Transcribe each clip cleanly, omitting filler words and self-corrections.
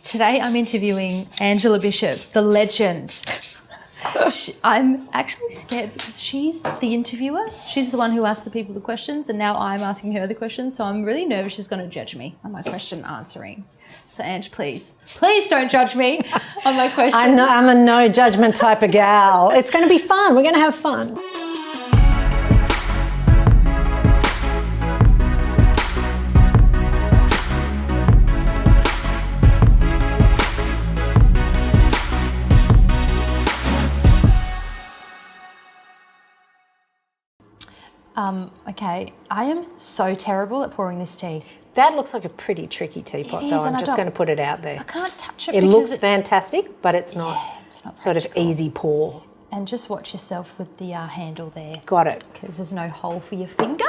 Today I'm interviewing Angela Bishop, the legend. I'm actually scared because she's the interviewer. She's the one who asked the people the questions, and now I'm asking her the questions. So I'm really nervous she's going to judge me on my question answering. So Ange, please don't judge me on my question. I'm a no judgment type of gal. It's going to be fun. We're going to have fun. Okay, I am so terrible at pouring this tea. That looks like a pretty tricky teapot, though. I'm just going to put it out there. I can't touch it. It because looks fantastic, but it's not sort of practical. easy pour. And just watch yourself with the handle there. Got it. Because there's no hole for your finger.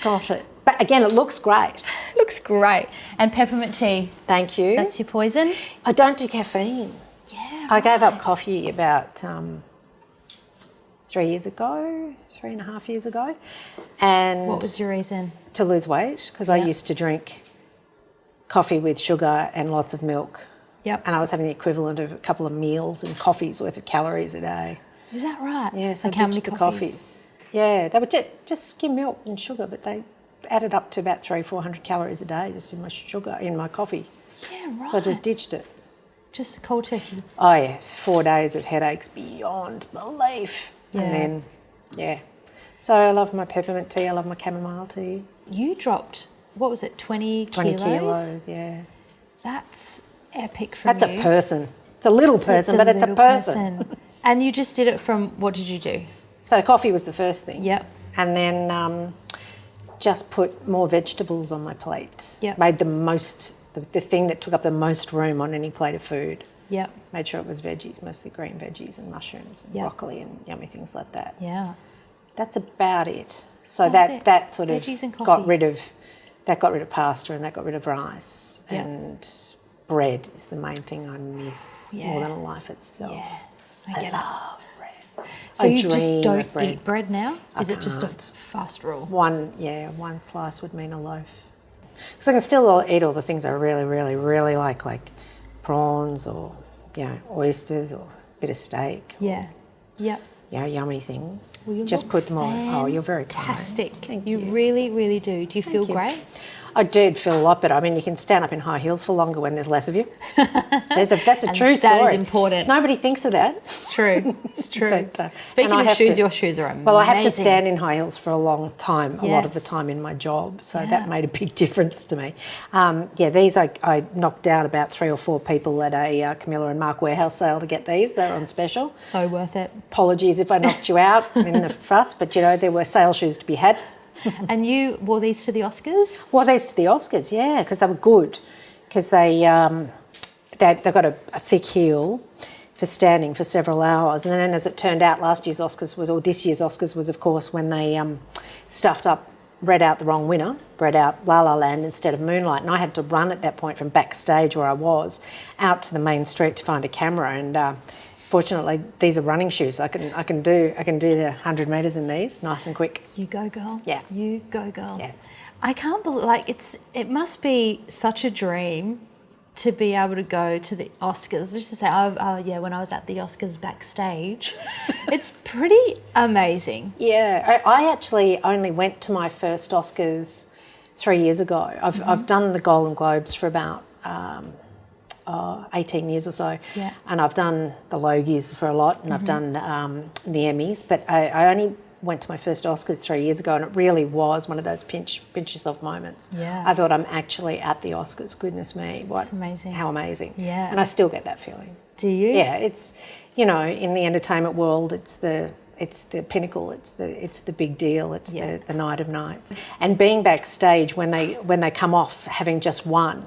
Got it. But again, it looks great. Looks great. And peppermint tea. Thank you. That's your poison. I don't do caffeine. Yeah. I gave up coffee about 3.5 years ago. And What was your reason? to lose weight, because I used to drink coffee with sugar and lots of milk. Yep. And I was having the equivalent of a couple of meals and coffees worth of calories a day. Is that right? Yeah, so like how many the coffees? Yeah, they were just skim milk and sugar, but they added up to about 300-400 calories a day just in my sugar, in my coffee. Yeah, right. So I just ditched it. Just cold turkey. Oh yeah, 4 days of headaches beyond belief. Yeah. And then, So I love my peppermint tea, I love my chamomile tea. You dropped, what was it, 20 kilos, yeah. That's epic from That's a person. It's a little person, but it's a person. And you just did it from, what did you do? So coffee was the first thing. Yep. And then just put more vegetables on my plate. Yep. Made the most, the thing that took up the most room on any plate of food. Yep. Made sure it was veggies, mostly green veggies and mushrooms and broccoli and yummy things like that. Yeah. That's about it. So That that sort of veggies and coffee. got rid of pasta and that got rid of rice. Yep. And bread is the main thing I miss more than life itself. Yeah. I love bread. So you just don't eat bread now? Is it just a fast rule? One slice would mean a loaf. Because I can still eat all the things I really, really, really like prawns or, oysters or a bit of steak. Yeah. Yep. Yummy things. Well, you just look put them on. Oh, you're very fantastic. kind. Thank you. you. Really, really do. Do you feel great? I did feel a lot better. I mean, you can stand up in high heels for longer when there's less of you. That's a true story. That is important. Nobody thinks of that. It's true. It's true. But, Speaking of shoes, your shoes are amazing. Well, I have to stand in high heels for a long time, a lot of the Yes. time in my job, so that made a big difference to me. These I knocked out about 3 or 4 people at a Camilla and Mark warehouse sale to get these. They were on special. So worth it. Apologies if I knocked you out in the fuss, but there were sale shoes to be had. And you wore these to the Oscars? Wore these to the Oscars, yeah, because they were good. Because they've got a thick heel for standing for several hours. And then as it turned out, this year's Oscars was, of course, when they read out the wrong winner, read out La La Land instead of Moonlight. And I had to run at that point from backstage where I was out to the main street to find a camera. And fortunately, these are running shoes. I can do the 100 metres in these, nice and quick. You go, girl. Yeah. You go, girl. Yeah. I can't believe, it must be such a dream to be able to go to the Oscars. Just to say, when I was at the Oscars backstage. It's pretty amazing. Yeah, I actually only went to my first Oscars 3 years ago. I've done the Golden Globes for about 18 years or so. Yeah. And I've done the Logies for a lot, and I've done the Emmys, but I only went to my first Oscars 3 years ago, and it really was one of those pinch yourself moments. Yeah. I thought, I'm actually at the Oscars. Goodness me, It's amazing. How amazing. Yeah. And I still get that feeling. Do you? Yeah, it's in the entertainment world, it's the pinnacle, it's the big deal, it's the night of nights. And being backstage when they come off having just won,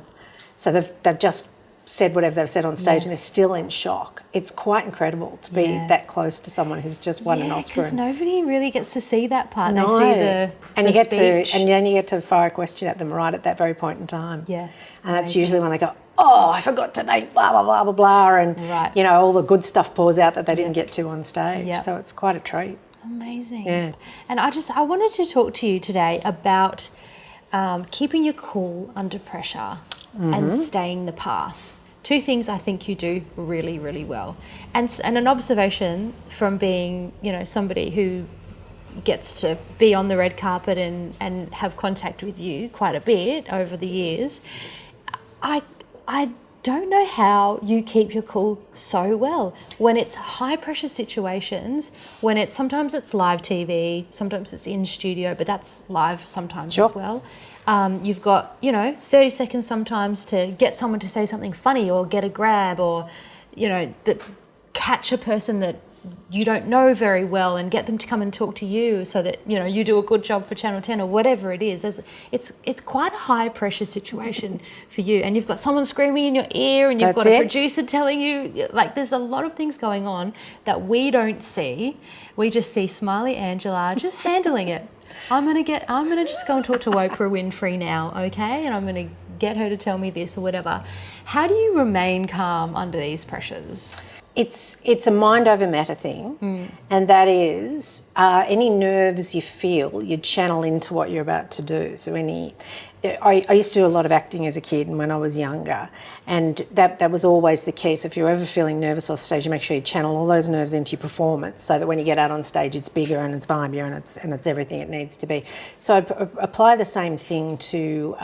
so they've just said whatever they've said on stage and they're still in shock. It's quite incredible to be that close to someone who's just won an Oscar. Because nobody really gets to see that part. No. They see the speech. And then you get to fire a question at them right at that very point in time. Yeah. And that's usually when they go, I forgot to name blah, blah, blah, blah, blah, and, all the good stuff pours out that they didn't get to on stage. Yep. So it's quite a treat. Amazing. Yeah. And I wanted to talk to you today about keeping your cool under pressure and staying the path. two things I think you do really, really well. And an observation from being, you know, somebody who gets to be on the red carpet and have contact with you quite a bit over the years. I don't know how you keep your cool so well when it's high pressure situations, when it's sometimes it's live TV, sometimes it's in studio, but that's live sometimes as well. You've got, you know, 30 seconds sometimes to get someone to say something funny or get a grab or, you know, catch a person that you don't know very well and get them to come and talk to you so that, you know, you do a good job for Channel 10 or whatever it is. It's quite a high pressure situation for you, and you've got someone screaming in your ear and you've got a producer telling you, like, there's a lot of things going on that we don't see. We just see smiley Angela just handling it. I'm gonna just go and talk to Oprah Winfrey now, okay? And I'm gonna get her to tell me this or whatever. How do you remain calm under these pressures? It's a mind over matter thing, and that is any nerves you feel, you channel into what you're about to do. So I used to do a lot of acting as a kid and when I was younger, and that was always the case. If you're ever feeling nervous off stage, you make sure you channel all those nerves into your performance so that when you get out on stage, it's bigger and it's vibier and it's everything it needs to be. So I apply the same thing to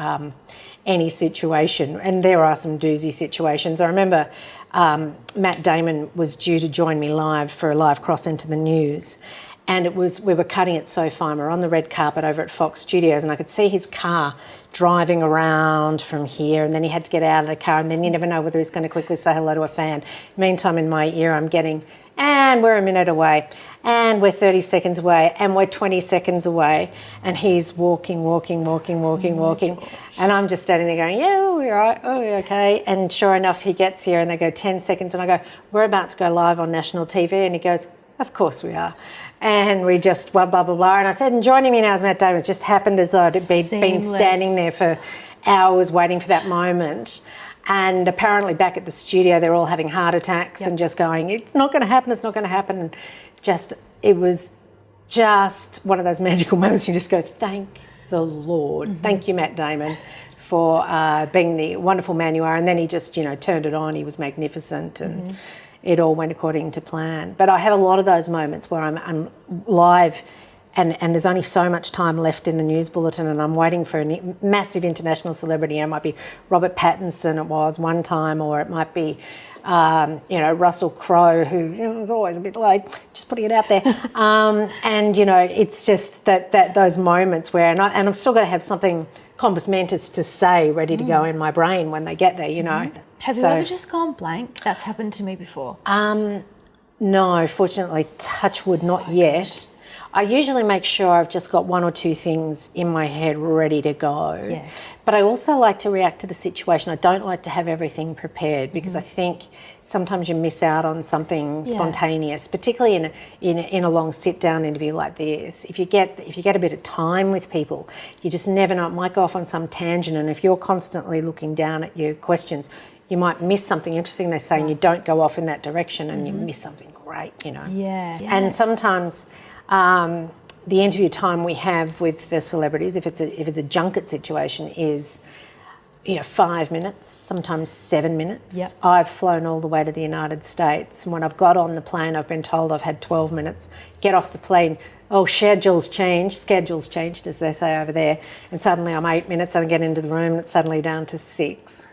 any situation, and there are some doozy situations. I remember Matt Damon was due to join me live for a live cross into the news, and we were cutting it so fine. We were on the red carpet over at Fox Studios, and I could see his car driving around from here, and then he had to get out of the car, and then you never know whether he's going to quickly say hello to a fan. Meantime, in my ear, I'm getting, and we're a minute away, and we're 30 seconds away, and we're 20 seconds away, and he's walking, and I'm just standing there going, yeah, we're right, oh, we're okay. And sure enough, he gets here, and they go 10 seconds, and I go, we're about to go live on national TV, and he goes, of course we are. And we just blah, blah, blah, blah. And I said, and joining me now is Matt Damon. It just happened as though I'd been standing there for hours waiting for that moment. And apparently back at the studio, they're all having heart attacks and just going, it's not going to happen, it's not going to happen. And it was just one of those magical moments. You just go, thank the Lord. Thank you, Matt Damon, for being the wonderful man you are. And then he just, you know, turned it on. He was magnificent, and it all went according to plan. But I have a lot of those moments where I'm live and there's only so much time left in the news bulletin, and I'm waiting for a massive international celebrity. It might be Robert Pattinson, it was one time, or it might be, you know, Russell Crowe, who, you know, was always a bit late, just putting it out there. And, you know, it's just that those moments where, and I've still got to have something compos mentis to say ready to go in my brain when they get there, you know. Have you ever just gone blank? That's happened to me before. No, fortunately, touch wood, not yet. I usually make sure I've just got one or two things in my head ready to go. Yeah. But I also like to react to the situation. I don't like to have everything prepared, because I think sometimes you miss out on something spontaneous, particularly in a long sit-down interview like this. If you get a bit of time with people, you just never know. It might go off on some tangent, and if you're constantly looking down at your questions, you might miss something interesting they say, and you don't go off in that direction, and you miss something great, you know. Yeah. And sometimes the interview time we have with the celebrities, if it's a junket situation, is, you know, 5 minutes, sometimes 7 minutes. Yep. I've flown all the way to the United States, and when I've got on the plane, I've been told I've had 12 minutes. Get off the plane, schedules changed, as they say over there, and suddenly I'm 8 minutes, and I get into the room, and it's suddenly down to 6.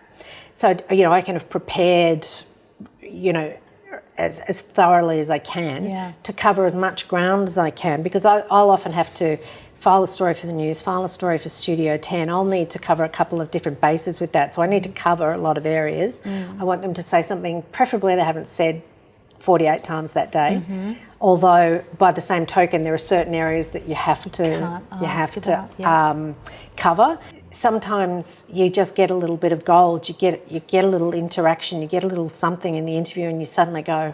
So, you know, I can have prepared, you know, as thoroughly as I can to cover as much ground as I can, because I'll often have to file a story for the news, file a story for Studio 10. I'll need to cover a couple of different bases with that. So I need to cover a lot of areas. I want them to say something, preferably they haven't said 48 times that day. Although by the same token, there are certain areas that you have to cover. Sometimes you just get a little bit of gold, you get a little interaction, you get a little something in the interview, and you suddenly go,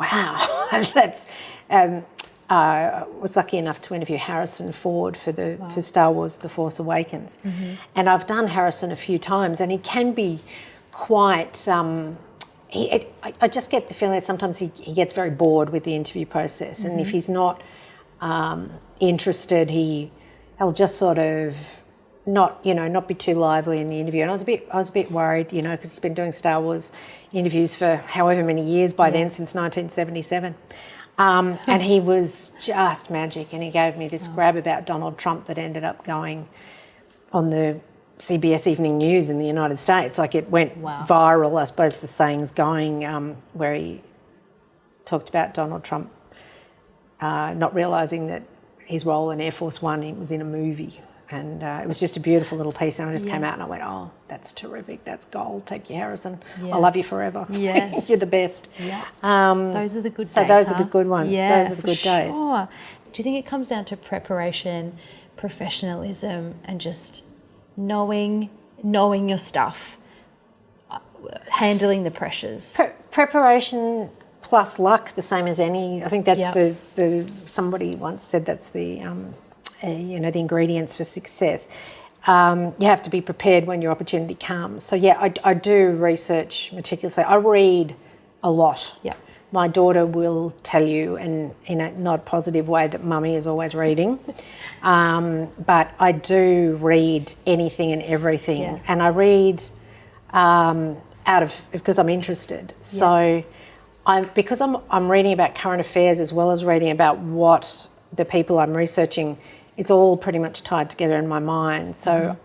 wow, that's... I was lucky enough to interview Harrison Ford for Star Wars The Force Awakens. And I've done Harrison a few times, and he can be quite... I just get the feeling that sometimes he gets very bored with the interview process, and if he's not interested, he'll just sort of not be too lively in the interview. And I was a bit worried, because he's been doing Star Wars interviews for however many years by then, since 1977. And he was just magic, and he gave me this grab about Donald Trump that ended up going on the CBS Evening News in the United States. Like, it went viral, I suppose the saying's going, where he talked about Donald Trump not realising that his role in Air Force One was in a movie. And it was just a beautiful little piece, and I just came out and I went, oh, that's terrific, that's gold, thank you, Harrison. I love you forever. Yes. You're the best. Yeah. Those are the good days. So those are the good ones. Yeah, those are the good days. Sure. Do you think it comes down to preparation, professionalism, and just knowing your stuff, handling the pressures? Preparation plus luck, the same as any. I think that's the somebody once said that's the the ingredients for success. You have to be prepared when your opportunity comes. So I do research meticulously. I read a lot. Yeah. My daughter will tell you, and in a not positive way, that mummy is always reading. But I do read anything and everything, and I read because I'm interested. So because I'm reading about current affairs as well as reading about what the people I'm researching. It's all pretty much tied together in my mind. So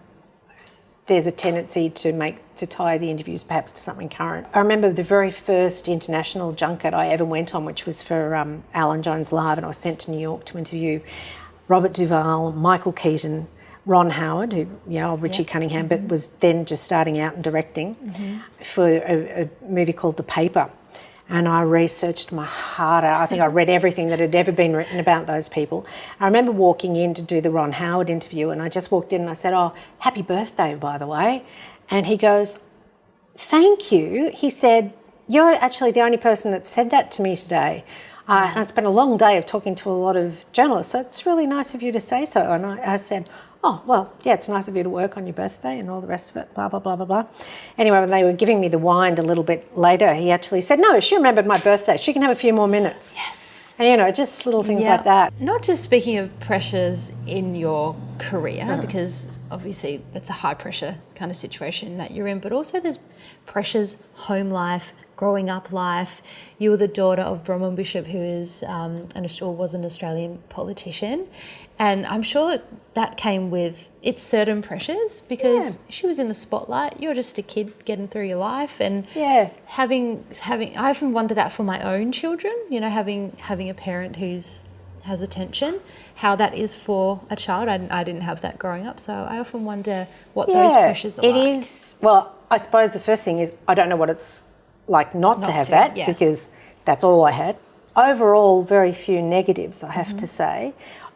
there's a tendency to tie the interviews perhaps to something current. I remember the very first international junket I ever went on, which was for Alan Jones Live, and I was sent to New York to interview Robert Duvall, Michael Keaton, Ron Howard, who, Richie Cunningham, but was then just starting out and directing for a movie called The Paper. And I researched my heart out. I think I read everything that had ever been written about those people. I remember walking in to do the Ron Howard interview, and I just walked in and I said, "Oh, happy birthday, by the way." And he goes, "Thank you." He said, "You're actually the only person that said that to me today." And it's been a long day of talking to a lot of journalists, so it's really nice of you to say so. And I said, "Oh, well, yeah, it's nice of you to work on your birthday," and all the rest of it, blah, blah, blah, blah, blah. Anyway, when they were giving me the wind a little bit later, he actually said, "No, she remembered my birthday. She can have a few more minutes." Yes. And, just little things like that. Not just speaking of pressures in your career, because obviously that's a high pressure kind of situation that you're in, but also there's pressures, home life, growing up life. You were the daughter of Bronwyn Bishop, who is was an Australian politician, and I'm sure that came with its certain pressures because she was in the spotlight. You're just a kid getting through your life, and having. I often wonder that for my own children. Having a parent has attention, how that is for a child. I didn't have that growing up, so I often wonder what those pressures are like. It is. Well, I suppose the first thing is I don't know what it's like not to have that because that's all I had. Overall, very few negatives, I have to say.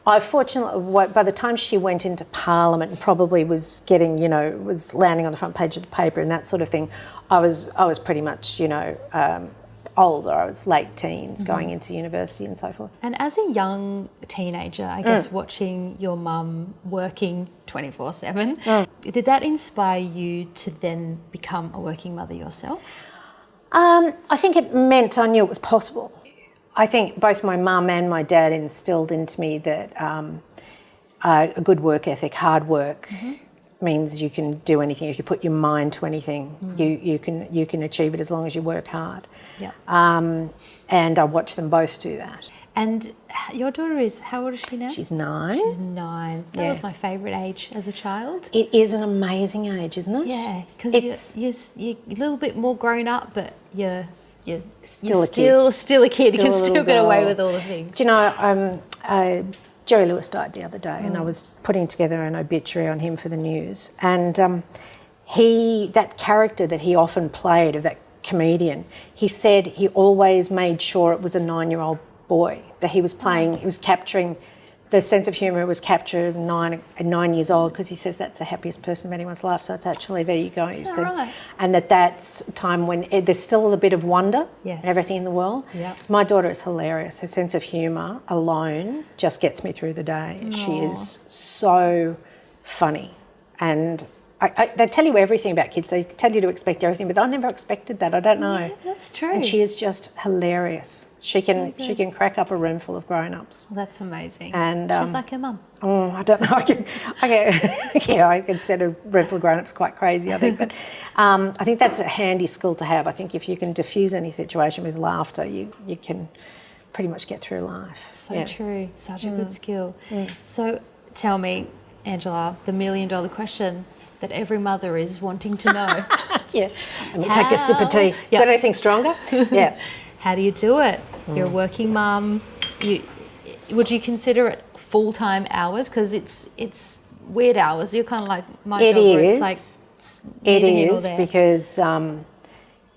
I fortunately, by the time she went into Parliament and probably was getting, was landing on the front page of the paper and that sort of thing, I was pretty much, older. I was late teens, going into university and so forth. And as a young teenager, I guess watching your mum working 24/7, did that inspire you to then become a working mother yourself? I think it meant I knew it was possible. I think both my mum and my dad instilled into me that a good work ethic, hard work, means you can do anything. If you put your mind to anything, you can achieve it as long as you work hard. Yeah. And I watched them both do that. And your daughter how old is she now? She's 9. She's 9. That was my favourite age as a child. It is an amazing age, isn't it? Yeah, because you're a little bit more grown up, but you're still a kid. You can still get away with all the things. Do you know, Jerry Lewis died the other day, and I was putting together an obituary on him for the news. And that character that he often played, of that comedian, he said he always made sure it was a 9-year-old boy that he was playing. He was capturing the sense of humour. Was captured at 9 years old, because he says that's the happiest person of anyone's life. So it's actually, there you go. Is that right? And that's a time when there's still a bit of wonder and everything in the world. Yep. My daughter is hilarious. Her sense of humour alone just gets me through the day. She is so funny, and they tell you everything about kids. They tell you to expect everything, but I never expected that. I don't know. Yeah, that's true. And she is just hilarious. She can crack up a room full of grown-ups. Well, that's amazing. And she's like her mum. Oh, I don't know. I can set a room full of grown-ups quite crazy, I think. But I think that's a handy skill to have. I think if you can diffuse any situation with laughter, you can pretty much get through life. So true. Such a good skill. So tell me, Angela, the $1 million question that every mother is wanting to know. Let me take a sip of tea. Got anything stronger? Yeah. How do you do it? You're a working mum. Would you consider it full-time hours? Because it's weird hours. You're kind of like my job where it's like it is because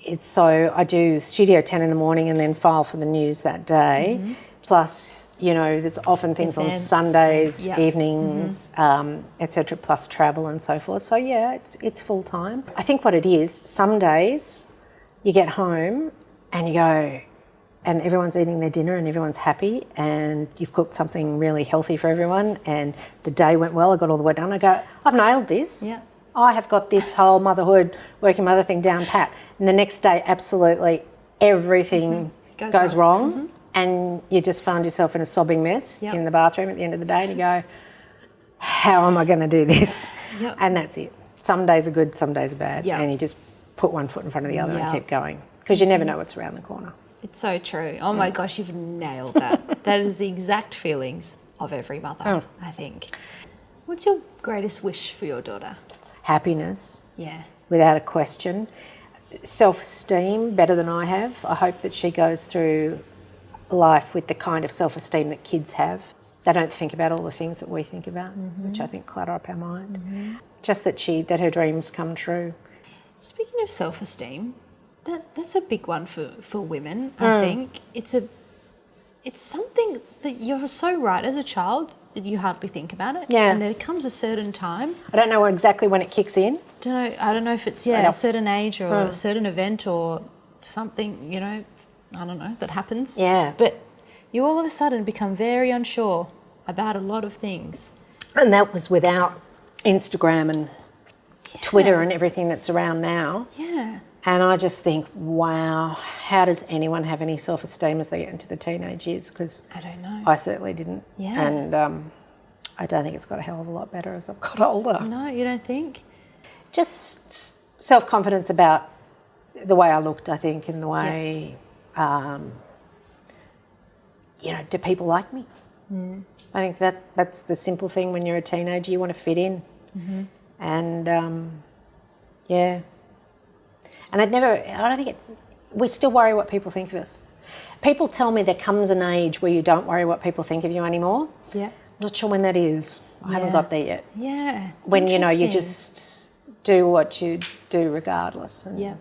it's so I do Studio 10 in the morning and then file for the news that day. Plus, there's often things on Sundays, evenings, etc., plus travel and so forth. So, it's full-time. I think what it is, some days you get home and you go, and everyone's eating their dinner and everyone's happy and you've cooked something really healthy for everyone and the day went well, I got all the work done. I go, I've nailed this. Yeah. I have got this whole motherhood, working mother thing down pat. And the next day, absolutely everything goes wrong. And you just find yourself in a sobbing mess in the bathroom at the end of the day and you go, how am I going to do this? And that's it. Some days are good, some days are bad. And you just put one foot in front of the other and keep going because you never know what's around the corner. It's so true. Oh my gosh, you've nailed that. That is the exact feelings of every mother, I think. What's your greatest wish for your daughter? Happiness. Yeah. Without a question. Self-esteem, better than I have. I hope that she goes through life with the kind of self-esteem that kids have. They don't think about all the things that we think about, which I think clutter up our mind. Just that her dreams come true. Speaking of self-esteem, that's a big one for women, I think. It's something that you're so right as a child that you hardly think about it. Yeah. And there comes a certain time. I don't know exactly when it kicks in. I don't know if it's a certain age or a certain event or something, I don't know, that happens. Yeah. But you all of a sudden become very unsure about a lot of things. And that was without Instagram and Twitter and everything that's around now. Yeah. And I just think, wow, how does anyone have any self-esteem as they get into the teenage years? Because I don't know. I certainly didn't. Yeah. And I don't think it's got a hell of a lot better as I've got older. No, you don't think? Just self-confidence about the way I looked, I think, and the way, do people like me? I think that's the simple thing when you're a teenager. You want to fit in. And, And we still worry what people think of us. People tell me there comes an age where you don't worry what people think of you anymore. Yeah. I'm not sure when that is. I haven't got there yet. Yeah. When, you just do what you do regardless. And,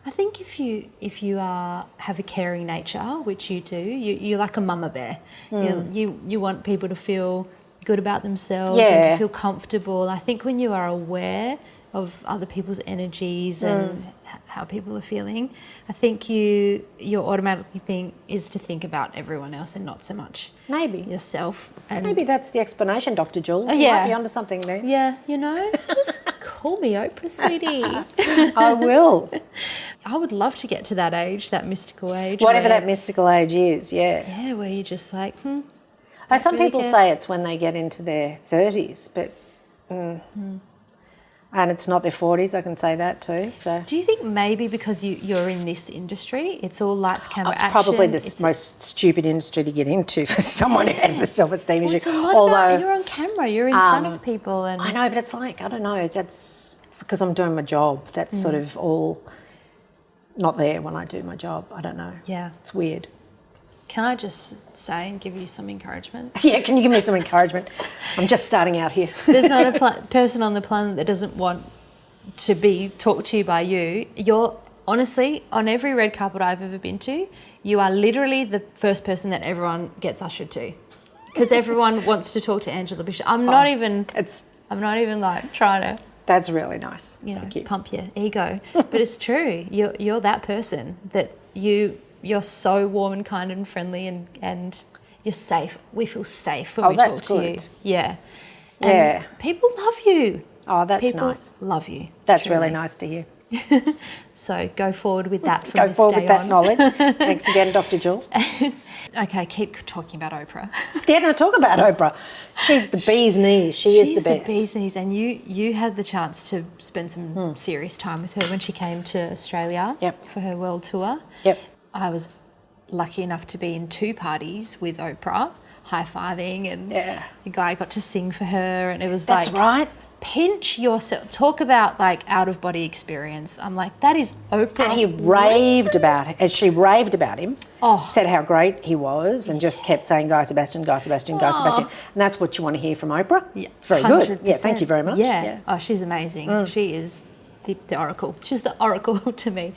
I think if you have a caring nature, which you do, you're like a mama bear. You want people to feel good about themselves and to feel comfortable. I think when you are aware of other people's energies and how people are feeling, I think your automatically thing is to think about everyone else and not so much yourself. And maybe that's the explanation, Dr. Jules. You might be onto something there. Yeah, just call me Oprah, sweetie. I will. I would love to get to that age, that mystical age. Whatever that mystical age is, Yeah, where you're just like, some people say it's when they get into their 30s, but... And it's not their 40s, I can say that too. So, do you think maybe because you're in this industry, it's all lights, camera, action? It's probably the most stupid industry to get into for someone who has a self-esteem issue. It's a lot about, you're on camera, you're in front of people. And I know, but it's like, I don't know, that's because I'm doing my job. That's sort of all not there when I do my job. I don't know. Yeah. It's weird. Can I just say and give you some encouragement? Yeah, can you give me some encouragement? I'm just starting out here. There's not a person on the planet that doesn't want to be talked to by you. You're, honestly, on every red carpet I've ever been to, you are literally the first person that everyone gets ushered to. Because everyone wants to talk to Angela Bishop. I'm not even like trying to... That's really nice. Pump your ego. But it's true. You're that person that you're so warm and kind and friendly and you're safe. We feel safe when we talk to you. Yeah. And people love you. Oh, that's People nice. love you. That's truly. really nice to hear. So go forward with that from Go this forward day with that on. knowledge. Thanks again, Dr. Jules. Okay, keep talking about Oprah. Yeah, no, talk about Oprah. She's the bee's knees. She's the best. She's the bee's knees, and you had the chance to spend some serious time with her when she came to Australia for her world tour. Yep. I was lucky enough to be in 2 parties with Oprah, high-fiving, and the guy got to sing for her, and it was That's right. Pinch yourself. Talk about like out-of-body experience. I'm like, that is Oprah. And he raved about it. And she raved about him. Oh. Said how great he was and just kept saying, Guy Sebastian, Guy Sebastian, Guy Sebastian. And that's what you want to hear from Oprah. Yeah, Very 100%. good. Yeah, thank you very much. Yeah. Oh, she's amazing. She is the oracle. She's the oracle to me.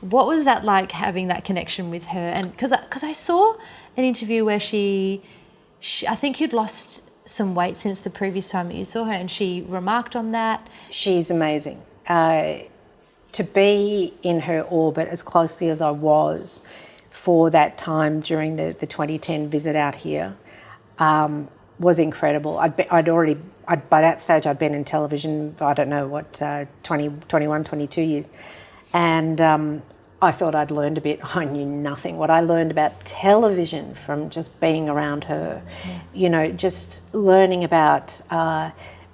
What was that like, having that connection with her? And because I saw an interview where she, I think you'd lost some weight since the previous time that you saw her, and she remarked on that. She's amazing. To be in her orbit as closely as I was for that time during the 2010 visit out here was incredible. By that stage I'd been in television, I don't know what, 20, 21, 22 years. And I thought I'd learned a bit. I knew nothing. What I learned about television from just being around her, you know, just learning about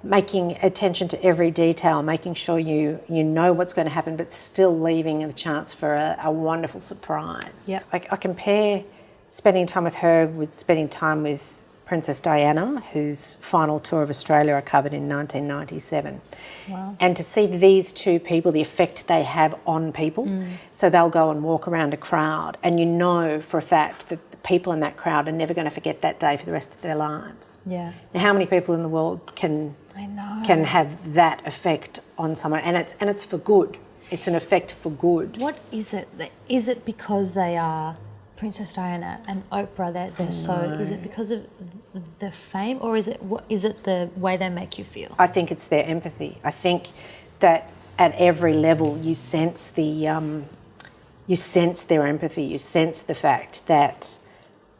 making attention to every detail, making sure you know what's going to happen, but still leaving the chance for a wonderful surprise. Yep. I compare spending time with her with spending time with Princess Diana, whose final tour of Australia I covered in 1997. Wow. And to see these 2 people, the effect they have on people. So they'll go and walk around a crowd, and you know for a fact that the people in that crowd are never going to forget that day for the rest of their lives. Yeah. Now, how many people in the world can have that effect on someone? And it's for good. It's an effect for good. What is it? Is it because they are Princess Diana and Oprah, they're so, is it because of the fame, or is it the way they make you feel? I think it's their empathy. I think that at every level you sense their empathy, you sense the fact that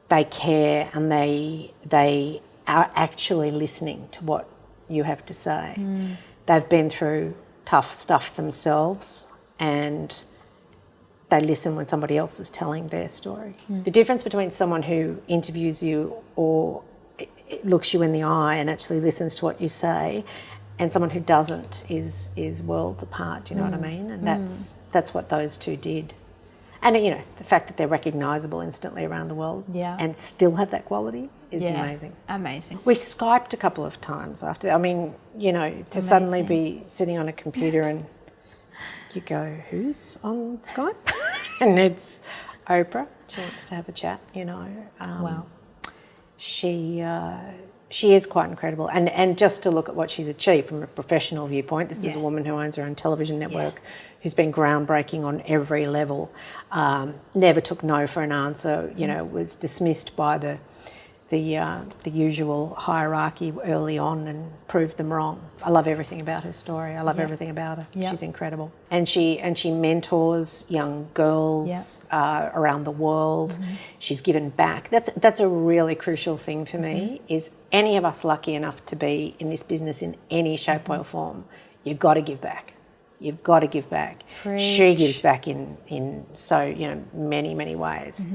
they care and they are actually listening to what you have to say. They've been through tough stuff themselves, and they listen when somebody else is telling their story. The difference between someone who interviews you or looks you in the eye and actually listens to what you say and someone who doesn't is worlds apart, you know what I mean? And that's what those 2 did. And, you know, the fact that they're recognisable instantly around the world and still have that quality is amazing. Amazing. We Skyped a couple of times after, I mean, you know, to suddenly be sitting on a computer and you go, who's on Skype? And it's Oprah. She wants to have a chat, you know. Wow. She is quite incredible. And just to look at what she's achieved from a professional viewpoint, this is a woman who owns her own television network, who's been groundbreaking on every level, never took no for an answer, you know, was dismissed by the usual hierarchy early on and proved them wrong. I love everything about her story. I love everything about her. She's incredible. And she mentors young girls around the world. She's given back. That's a really crucial thing for me, is any of us lucky enough to be in this business in any shape or form, you've got to give back. You've got to give back. Preach. She gives back in so, you know, many, many ways.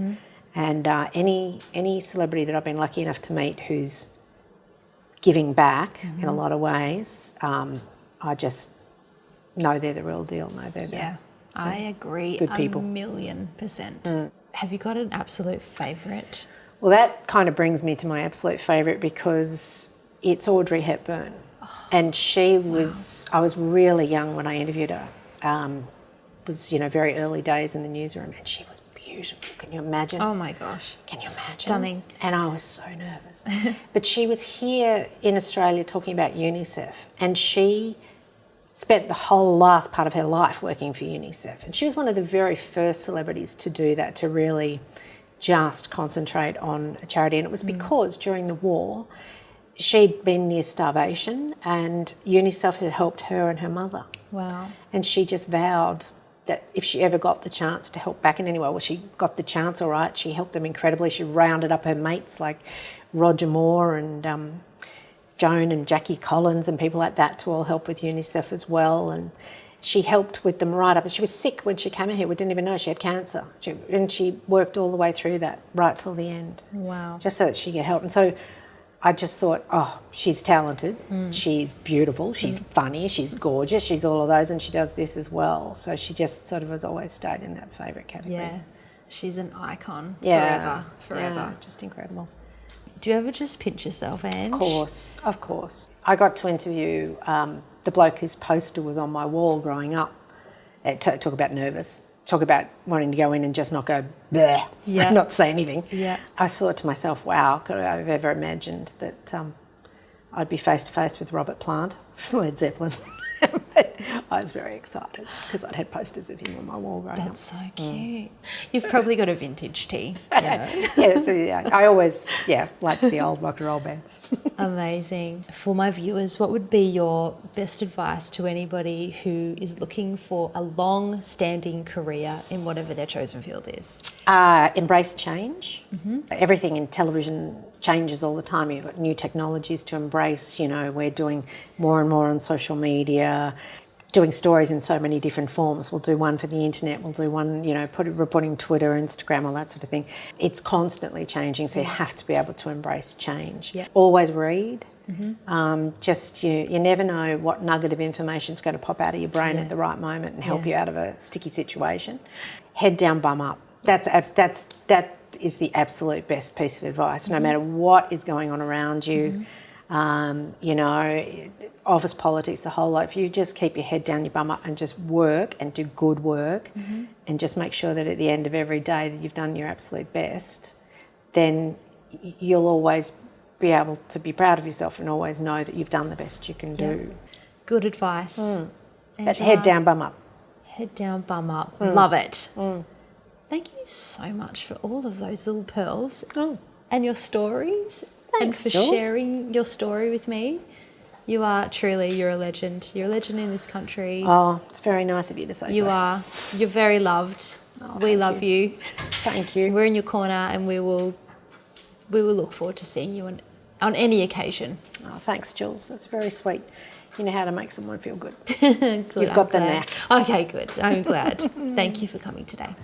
And any celebrity that I've been lucky enough to meet who's giving back in a lot of ways, I just know they're the real deal. I agree. Good people. 1,000,000%. Have you got an absolute favourite? Well, that kind of brings me to my absolute favourite, because it's Audrey Hepburn. And she was, I was really young when I interviewed her. Was, you know, very early days in the newsroom, and she was beautiful. Can you imagine? Oh my gosh. Can you imagine? Stunning. And I was so nervous. But she was here in Australia talking about UNICEF, and she spent the whole last part of her life working for UNICEF. And she was one of the very first celebrities to do that, to really just concentrate on a charity. And it was because during the war, she'd been near starvation, and UNICEF had helped her and her mother. Wow. And she just vowed that if she ever got the chance to help back in any way, well, she got the chance, all right. She helped them incredibly. She rounded up her mates like Roger Moore and Joan and Jackie Collins and people like that to all help with UNICEF as well. And she helped with them right up. And she was sick when she came here. We didn't even know she had cancer. And she worked all the way through that, right till the end. Wow. Just so that she could help. And so I just thought, oh, she's talented, she's beautiful, she's funny, she's gorgeous, she's all of those, and she does this as well. So she just sort of has always stayed in that favourite category. Yeah, she's an icon forever. Yeah, just incredible. Do you ever just pinch yourself, Ange? Of course. I got to interview the bloke whose poster was on my wall growing up. Talk about nervous. Talk about wanting to go in and just not go bleh, yeah. not say anything. Yeah. I thought to myself, wow, could I have ever imagined that I'd be face to face with Robert Plant from Led Zeppelin? But I was very excited because I'd had posters of him on my wall growing up. That's so cute. You've probably got a vintage tee. Yeah, I always liked the old rock and roll bands. Amazing. For my viewers, what would be your best advice to anybody who is looking for a long-standing career in whatever their chosen field is? Embrace change. Everything in television changes all the time. You've got new technologies to embrace. You know, we're doing more and more on social media, doing stories in so many different forms. We'll do one for the internet, we'll do one, you know, reporting Twitter, Instagram, all that sort of thing. It's constantly changing, so you have to be able to embrace change. Yep. Always read. You never know what nugget of information is going to pop out of your brain at the right moment and help you out of a sticky situation. Head down, bum up. That is the absolute best piece of advice, no matter what is going on around you. You know, office politics, the whole lot. If you just keep your head down, your bum up, and just work and do good work, and just make sure that at the end of every day that you've done your absolute best, then you'll always be able to be proud of yourself and always know that you've done the best you can do. Good advice. But head down, bum up. Head down, bum up. Love it. Thank you so much for all of those little pearls and your stories. Thanks, and for Jules. sharing your story with me. You are truly, you're a legend. You're a legend in this country. Oh, it's very nice of you to say so. You are. You're very loved. We love you. Thank you. We're in your corner, and we will look forward to seeing you on any occasion. Oh, thanks, Jules. That's very sweet. You know how to make someone feel good. Good, You've got the knack. Okay, good. I'm glad. Thank you for coming today.